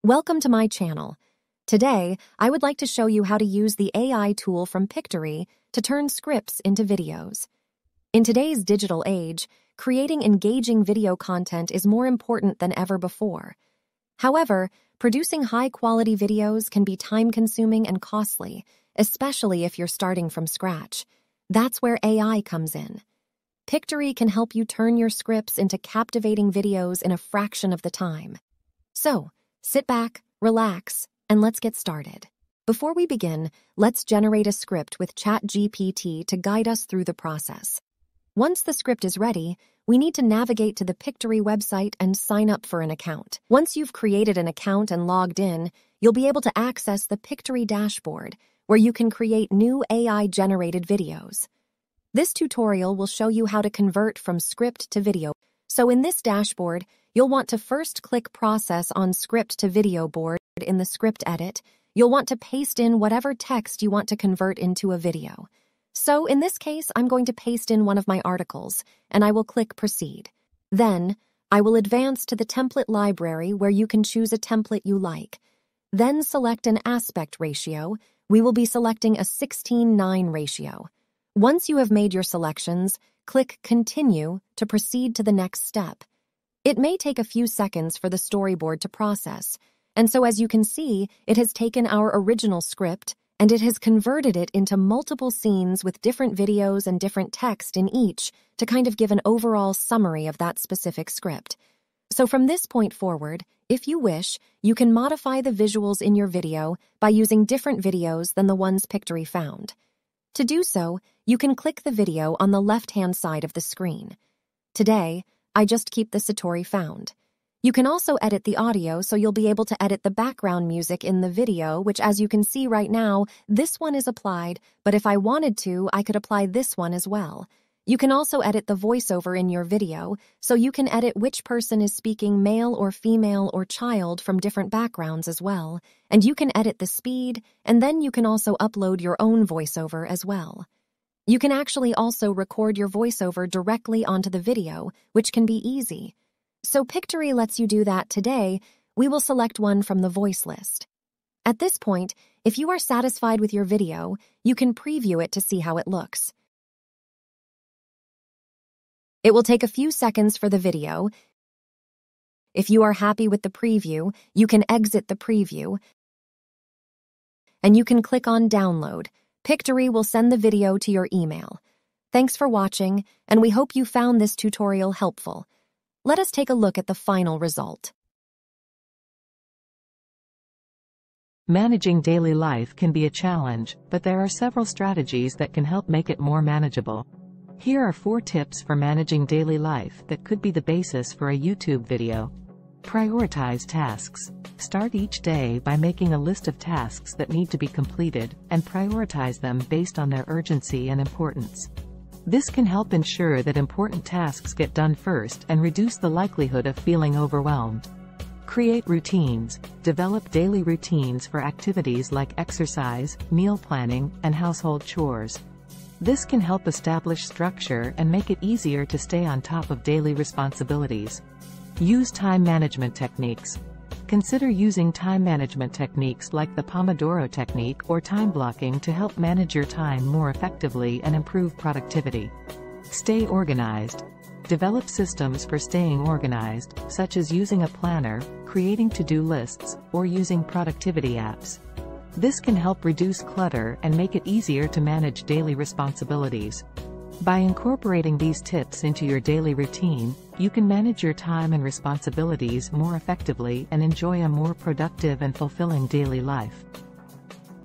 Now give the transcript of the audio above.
Welcome to my channel. Today, I would like to show you how to use the AI tool from Pictory to turn scripts into videos. In today's digital age, creating engaging video content is more important than ever before. However, producing high-quality videos can be time-consuming and costly, especially if you're starting from scratch. That's where AI comes in. Pictory can help you turn your scripts into captivating videos in a fraction of the time. So, sit back, relax, and let's get started. Before we begin, let's generate a script with ChatGPT to guide us through the process. Once the script is ready, we need to navigate to the Pictory website and sign up for an account. Once you've created an account and logged in, you'll be able to access the Pictory dashboard, where you can create new AI-generated videos. This tutorial will show you how to convert from script to video. So in this dashboard, you'll want to first click Process on Script to Video board in the script edit. You'll want to paste in whatever text you want to convert into a video. So in this case, I'm going to paste in one of my articles, and I will click Proceed. Then, I will advance to the template library where you can choose a template you like. Then select an aspect ratio. We will be selecting a 16:9 ratio. Once you have made your selections, click Continue to proceed to the next step. It may take a few seconds for the storyboard to process, and so as you can see, it has taken our original script and it has converted it into multiple scenes with different videos and different text in each to kind of give an overall summary of that specific script. So from this point forward, if you wish, you can modify the visuals in your video by using different videos than the ones Pictory found. To do so, you can click the video on the left-hand side of the screen. Today, I just keep the Satori found. You can also edit the audio, so you'll be able to edit the background music in the video, which as you can see right now, this one is applied, but if I wanted to, I could apply this one as well. You can also edit the voiceover in your video, so you can edit which person is speaking, male or female or child, from different backgrounds as well. And you can edit the speed, and then you can also upload your own voiceover as well. You can actually also record your voiceover directly onto the video, which can be easy. So Pictory lets you do that today. We will select one from the voice list. At this point, if you are satisfied with your video, you can preview it to see how it looks. It will take a few seconds for the video. If you are happy with the preview, you can exit the preview, and you can click on Download. Pictory will send the video to your email. Thanks for watching, and we hope you found this tutorial helpful. Let us take a look at the final result. Managing daily life can be a challenge, but there are several strategies that can help make it more manageable. Here are 4 tips for managing daily life that could be the basis for a YouTube video. Prioritize tasks. Start each day by making a list of tasks that need to be completed, and prioritize them based on their urgency and importance. This can help ensure that important tasks get done first and reduce the likelihood of feeling overwhelmed. Create routines. Develop daily routines for activities like exercise, meal planning, and household chores. This can help establish structure and make it easier to stay on top of daily responsibilities. Use time management techniques. Consider using time management techniques like the Pomodoro technique or time blocking to help manage your time more effectively and improve productivity. Stay organized. Develop systems for staying organized, such as using a planner, creating to-do lists, or using productivity apps. This can help reduce clutter and make it easier to manage daily responsibilities. By incorporating these tips into your daily routine, you can manage your time and responsibilities more effectively and enjoy a more productive and fulfilling daily life.